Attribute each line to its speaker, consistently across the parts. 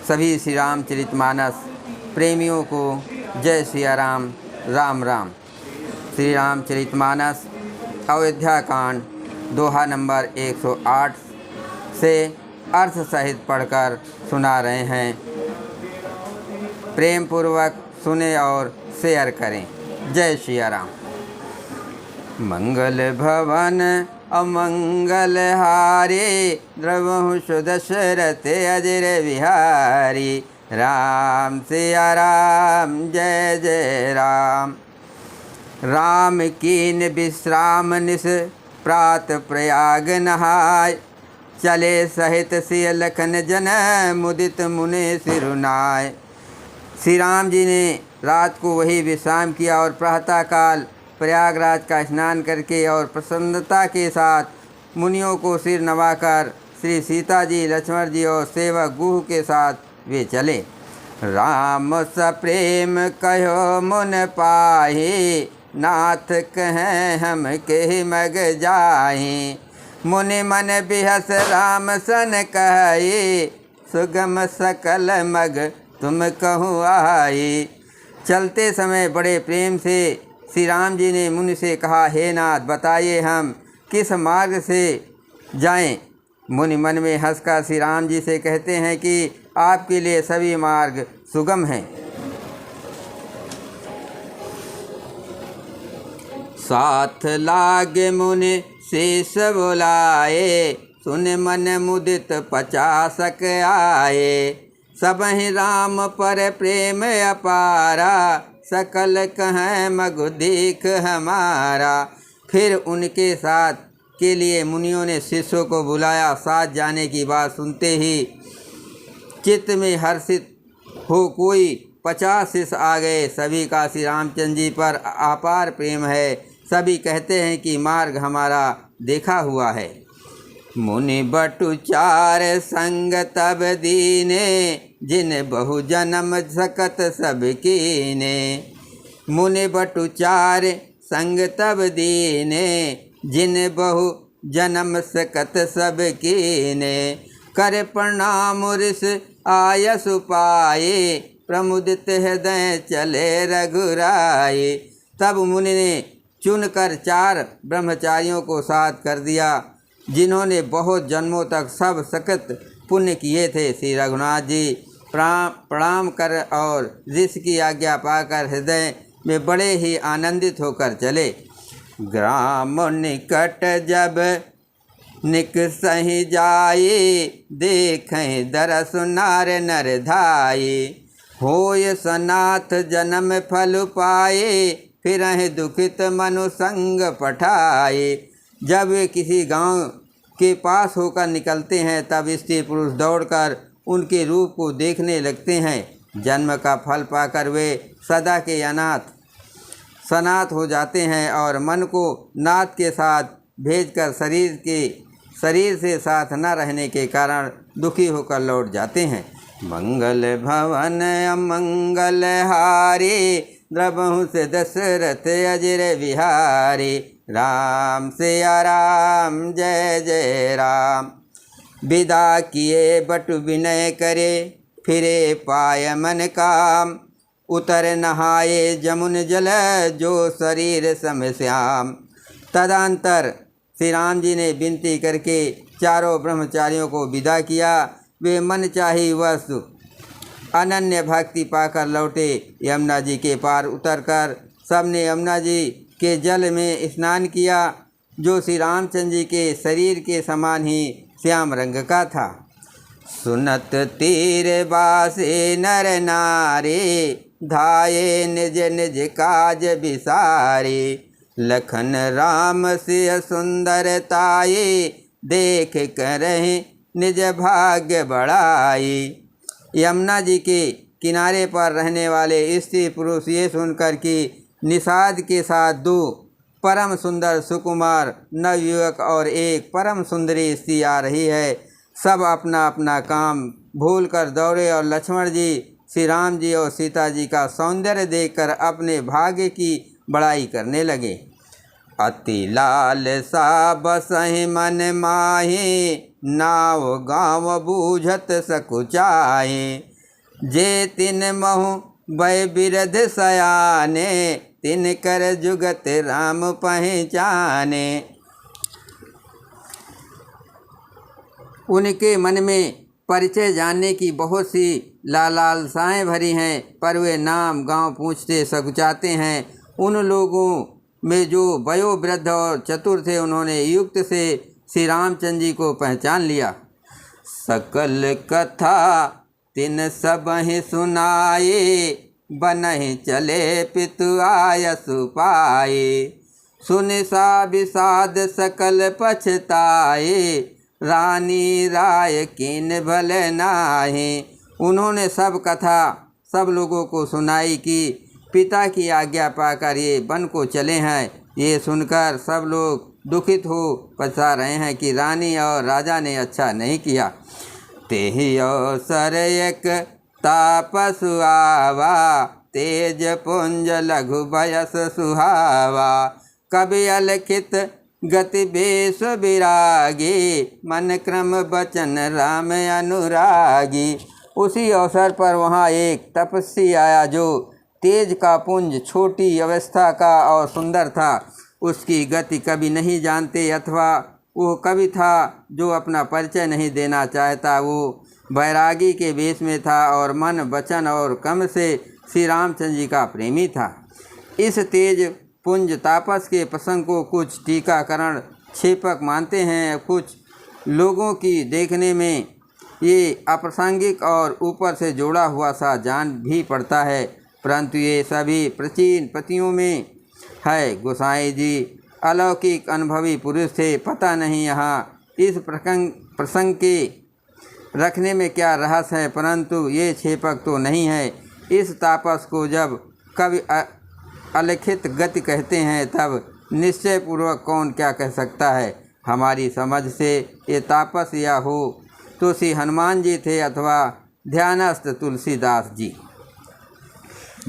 Speaker 1: सभी श्री रामचरितमानस प्रेमियों को जय सिया राम, राम राम। श्री रामचरितमानस अयोध्या कांड दोहा नंबर 108 से अर्थ सहित पढ़कर सुना रहे हैं। प्रेम पूर्वक सुने और शेयर करें। जय सिया राम। मंगल भवन अमंगल हारे, द्रवहु सुदशरथ अजर विहारी। राम सिया राम, जय जय राम। राम कीन विश्राम निस, प्रात प्रयाग नहाय। चले सहित सिय लखन जन, मुदित मुने सिरुनाय। श्री राम जी ने रात को वही विश्राम किया और प्रातःकाल प्रयागराज का स्नान करके और प्रसन्नता के साथ मुनियों को सिर नवाकर श्री सीता जी, लक्ष्मण जी और सेवक गुह के साथ वे चले। राम सप्रेम कहो मुन पाहि, नाथ कहें हम के मग जाहि। मुनि मन बिहस राम सन कहे, सुगम सकल मग तुम कहूँ आई। चलते समय बड़े प्रेम से श्री राम जी ने मुनि से कहा, हे नाथ बताइए हम किस मार्ग से जाएं। मुनि मन में हंसकर श्री राम जी से कहते हैं कि आपके लिए सभी मार्ग सुगम हैं। साथ लागे मुनि शेष बुलाए, सुन मन मुदित 50 आए। सबहि राम पर प्रेम अपारा, सकल कहें मगु देख हमारा। फिर उनके साथ के लिए मुनियों ने शिष्यों को बुलाया। साथ जाने की बात सुनते ही चित्त में हर्षित हो कोई 50 शिष्य आ गए। सभी का श्री रामचंद्र जी पर अपार प्रेम है। सभी कहते हैं कि मार्ग हमारा देखा हुआ है। मुनि बटु 4 संग तब दीने, जिन बहु जन्म सकत सब कीने। मुनि बटु 4 संग तब दीने, जिन बहु जन्म सकत सब कीने। कर प्रणाम ऋष आयस पाए, प्रमुदित हृदय चले रघुराए। तब मुनि ने चुनकर 4 ब्रह्मचारियों को साथ कर दिया, जिन्होंने बहुत जन्मों तक सब सकत पुण्य किए थे। श्री रघुनाथ जी प्रणाम कर और ऋषि की आज्ञा पाकर हृदय में बड़े ही आनंदित होकर चले। ग्राम निकट जब निक सही जाए, देखें दरस नार नर धाये। होय सनाथ जन्म फल पाए, फिर दुखित मनु संग पठाए। जब वे किसी गांव के पास होकर निकलते हैं, तब स्त्री पुरुष दौड़कर उनके रूप को देखने लगते हैं। जन्म का फल पाकर वे सदा के अनाथ सनाथ हो जाते हैं और मन को नाथ के साथ भेजकर शरीर से साथ न रहने के कारण दुखी होकर लौट जाते हैं। मंगल भवन अमंगल हारे, द्रवहु से दशरथ अजर विहारी। राम सिया राम, जय जय राम। विदा किए बटु विनय करे, फिरे पाय मन काम। उतर नहाए जमुन जल, जो शरीर सम श्याम। तदंतर श्री राम जी ने विनती करके 4 ब्रह्मचारियों को विदा किया। वे मन चाही वस्तु अनन्य भक्ति पाकर लौटे। यमुना जी के पार उतरकर सबने यमुना जी के जल में स्नान किया, जो श्री रामचंद्र जी के शरीर के समान ही श्याम रंग का था। सुनत तीर बासे नर नारे, धाये निज निज काज बिसारे। लखन राम से सुंदरताये, देख करहि निज भाग्य बढ़ाई। यमुना जी के किनारे पर रहने वाले स्त्री पुरुष ये सुनकर कि निषाद के साथ 2 परम सुंदर सुकुमार नवयुवक और एक परम सुंदरी स्त्री आ रही है, सब अपना अपना काम भूलकर दौड़े और लक्ष्मण जी, श्री राम जी और सीता जी का सौंदर्य देखकर अपने भाग्य की बड़ाई करने लगे। अति लाल सा बसहि मन माहि, नाव गाँव बूझत सकुचाए। जे तिन महु भय बिरध सयाने, तिन कर जुगत राम पहचाने। उनके मन में परिचय जानने की बहुत सी लालसाएँ भरी हैं, पर वे नाम गांव पूछते सकुचाते हैं। उन लोगों में जो वयोवृद्ध और चतुर थे, उन्होंने युक्त से श्री रामचंद्र जी को पहचान लिया। सकल कथा तिन सबहि सुनाए, बनहि चले पितु आयसु पाए। सुन सा विषाद सकल पछताए, रानी राय कीन भल नाहे। उन्होंने सब कथा सब लोगों को सुनाई कि पिता की आज्ञा पाकर ये वन को चले हैं। ये सुनकर सब लोग दुखित हो पछता रहे हैं कि रानी और राजा ने अच्छा नहीं किया। तेहि अवसर एक तापसु आवा, तेज पुंज लघु बयस सुहावा। कवि अलखित गति बेश विरागी, मन क्रम बचन राम अनुरागी। उसी अवसर पर वहाँ एक तपस्वी आया जो तेज का पुंज, छोटी अवस्था का और सुंदर था। उसकी गति कभी नहीं जानते, अथवा वो कवि था जो अपना परिचय नहीं देना चाहता। वो बैरागी के वेश में था और मन वचन और कर्म से श्री रामचंद्र जी का प्रेमी था। इस तेज पुंज तापस के प्रसंग को कुछ टीकाकरण क्षेपक मानते हैं। कुछ लोगों की देखने में ये अप्रासंगिक और ऊपर से जोड़ा हुआ सा जान भी पड़ता है, परंतु ये सभी प्राचीन पतियों में है। गोसाई जी अलौकिक अनुभवी पुरुष थे। पता नहीं यहाँ इस प्रसंग के रखने में क्या रहस्य है, परंतु ये क्षेपक तो नहीं है। इस तापस को जब कवि अलिखित गति कहते हैं, तब निश्चय पूर्वक कौन क्या कह सकता है। हमारी समझ से ये तापस या हो तो श्री हनुमान जी थे अथवा ध्यानस्थ तुलसीदास जी।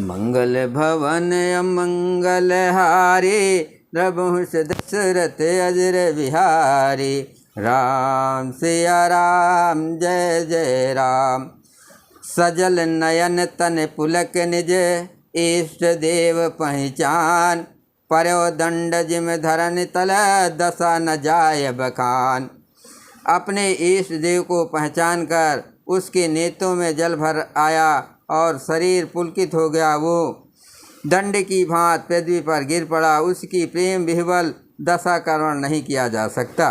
Speaker 1: मंगल भवन अमंगल हारे, रघुवंश दशरथ अजर बिहारी। राम सिया राम जय जय राम, सजल नयन तन पुलक निज, इष्ट देव पहचान। पर्यो दंड जिम धरन तल, दशा न जाय बखान। अपने इष्ट देव को पहचान कर उसके नेत्रों में जल भर आया और शरीर पुलकित हो गया। वो दंड की भांति पृथ्वी पर गिर पड़ा। उसकी प्रेम विह्वल दशा का वर्णन नहीं किया जा सकता।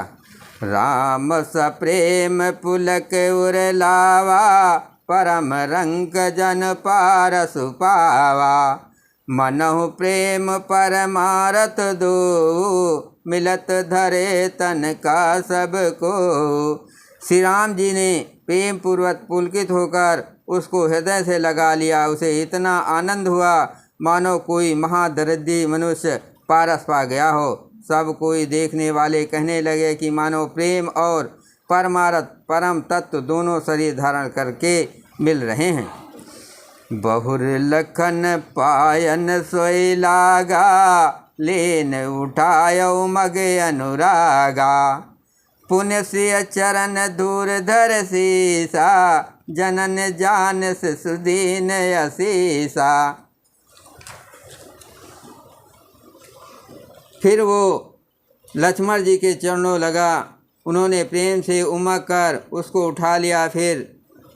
Speaker 1: राम स प्रेम पुलक उरलावा, परम रंग जन पारसु पावा। मनहु प्रेम परमारथ दो, मिलत धरे तन का सबको। श्री राम जी ने प्रेम पूर्वक पुलकित होकर उसको हृदय से लगा लिया। उसे इतना आनंद हुआ मानो कोई महादरिद्री मनुष्य पारस पा गया हो। सब कोई देखने वाले कहने लगे कि मानो प्रेम और परमारथ परम तत्व दोनों शरीर धारण करके मिल रहे हैं। बहुर लखन पायन सोई लागा, लेन उठायो मग अनुरागा। पुण्य श्री चरण दूर धर सीसा, जनन जान से सुदीन असीसा। फिर वो लक्ष्मण जी के चरणों लगा। उन्होंने प्रेम से उमग कर उसको उठा लिया। फिर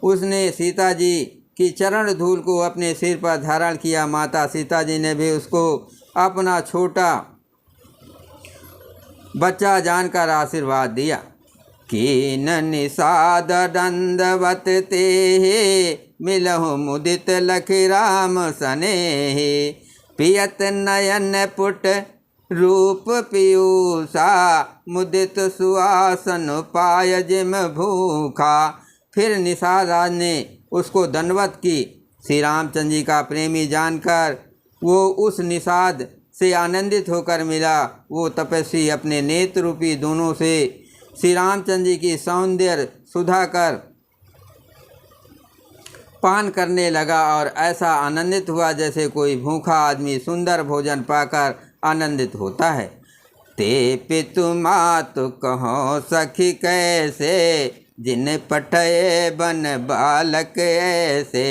Speaker 1: उसने सीता जी की चरण धूल को अपने सिर पर धारण किया। माता सीता जी ने भी उसको अपना छोटा बच्चा जानकर आशीर्वाद दिया। कीन निषाद दंडवत तेहि, मिलहु मुदित लखि राम सनेहि। पियत नयन पुट रूप पीयूषा, मुदित सुआसन पाय जिम भूखा। फिर निषाद राज ने उसको दंडवत की। श्री रामचंद्र जी का प्रेमी जानकर वो उस निषाद से आनंदित होकर मिला। वो तपस्वी अपने नेत्र रूपी दोनों से श्री रामचंद्र जी की सौंदर्य सुधा कर पान करने लगा और ऐसा आनंदित हुआ जैसे कोई भूखा आदमी सुंदर भोजन पाकर आनंदित होता है। ते पितु मातु कहो सखी कैसे, जिन पठये बन बालक ऐसे।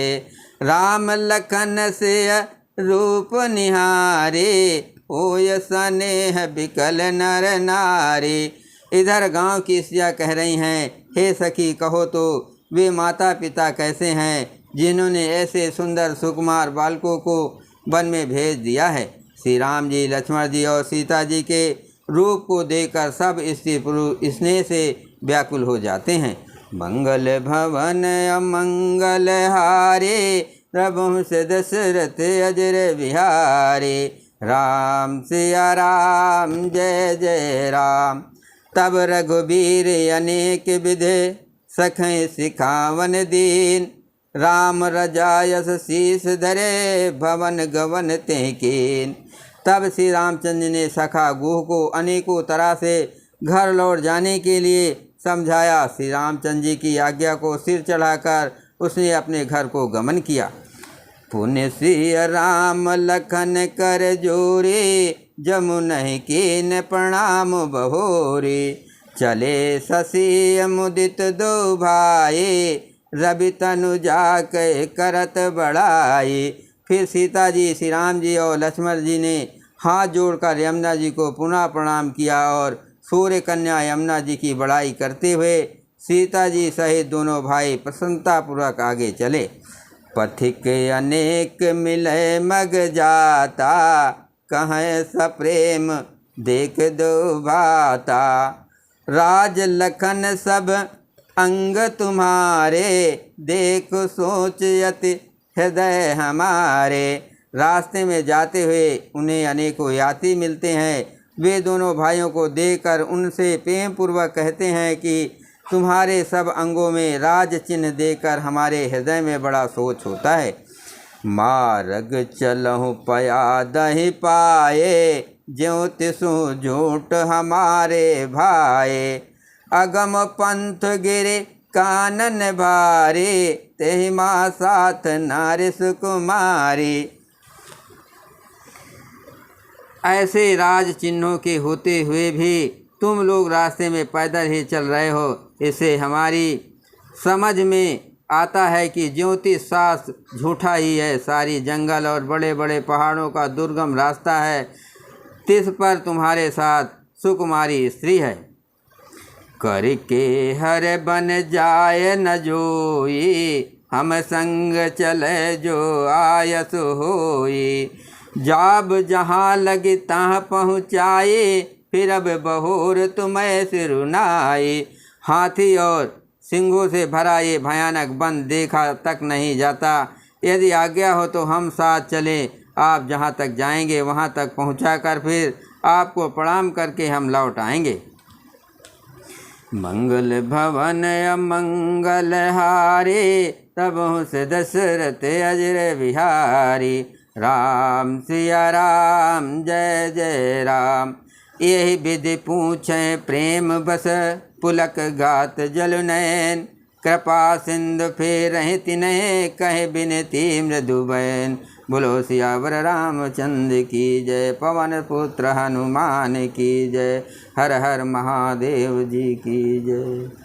Speaker 1: राम लखन से रूप निहारे, होय स्नेह विकल नर नारी। इधर गांव की स्त्रियाँ कह रही हैं, हे सखी कहो तो वे माता पिता कैसे हैं जिन्होंने ऐसे सुंदर सुकुमार बालकों को वन में भेज दिया है। श्री राम जी, लक्ष्मण जी और सीता जी के रूप को देखकर सब स्त्री पुरुष स्नेह से व्याकुल हो जाते हैं। मंगल भवन अमंगल हारे, प्रभु से दशरथ अजर बिहारे। राम सिया राम जय जय राम। तब रघुबीर अनेक विधे, सखें सिखावन दीन। राम रजायस शीस धरे, भवन गवन ते कीन। तब श्री रामचंद्र ने सखा गुह को अनेकों तरह से घर लौट जाने के लिए समझाया। श्री रामचंद्र जी की आज्ञा को सिर चढ़ाकर उसने अपने घर को गमन किया। पुण्य श्री राम लखन कर जोरे, जमुनहि कीन प्रणाम बहोरे। चले शशि मुदित दो भाई, रवि तनु जाके करत बड़ाई। फिर सीता जी, श्री राम जी और लक्ष्मण जी ने हाथ जोड़कर यमुना जी को पुनः प्रणाम किया और सूर्य कन्या यमुना जी की बड़ाई करते हुए सीता जी सहित दोनों भाई प्रसन्नतापूर्वक आगे चले। पथिक अनेक मिले मग जाता, कहें सप्रेम देख दो भाता। राज लखन सब अंग तुम्हारे, देखो सोच यति हृदय हमारे। रास्ते में जाते हुए उन्हें अनेकों यात्री मिलते हैं। वे दोनों भाइयों को देखकर उनसे प्रेम पूर्वक कहते हैं कि तुम्हारे सब अंगों में राज चिन्ह देखकर हमारे हृदय में बड़ा सोच होता है। मार्ग चलहु पया दहि पाए, ज्यों तिसु झूठ हमारे भाए। अगम पंथ गिरे कानन भारे, तेहि माँ साथ नारी सुकुमारी। ऐसे राज चिन्हों के होते हुए भी तुम लोग रास्ते में पैदल ही चल रहे हो, इससे हमारी समझ में आता है कि ज्योतिष शास्त्र झूठा ही है। सारी जंगल और बड़े बड़े पहाड़ों का दुर्गम रास्ता है, तिस पर तुम्हारे साथ सुकुमारी स्त्री है। करके हर बन जाए न जोई, हम संग चले जो आयस होई। जाब जहाँ लगे तहाँ पहुँचाए, फिर अब बहोर तुम्हें सिरुनाए। हाथी और सिंहों से भरा ये भयानक वन देखा तक नहीं जाता। यदि आज्ञा हो तो हम साथ चलें, आप जहाँ तक जाएंगे वहाँ तक पहुँचाकर फिर आपको प्रणाम करके हम लौट आएंगे। मंगल भवन अमंगल हारे, तबहु से दशरथ अजर बिहारी। राम सिया राम जय जय राम। यही विधि पूछे प्रेम बस, पुलक गात जल नयन। कृपा सिंधु फेर तिन्हें, कहे बिनती मृदु बैन। बोलो सियावर रामचंद्र की जय, पवन पुत्र हनुमान की जय। हर हर महादेव जी की जय।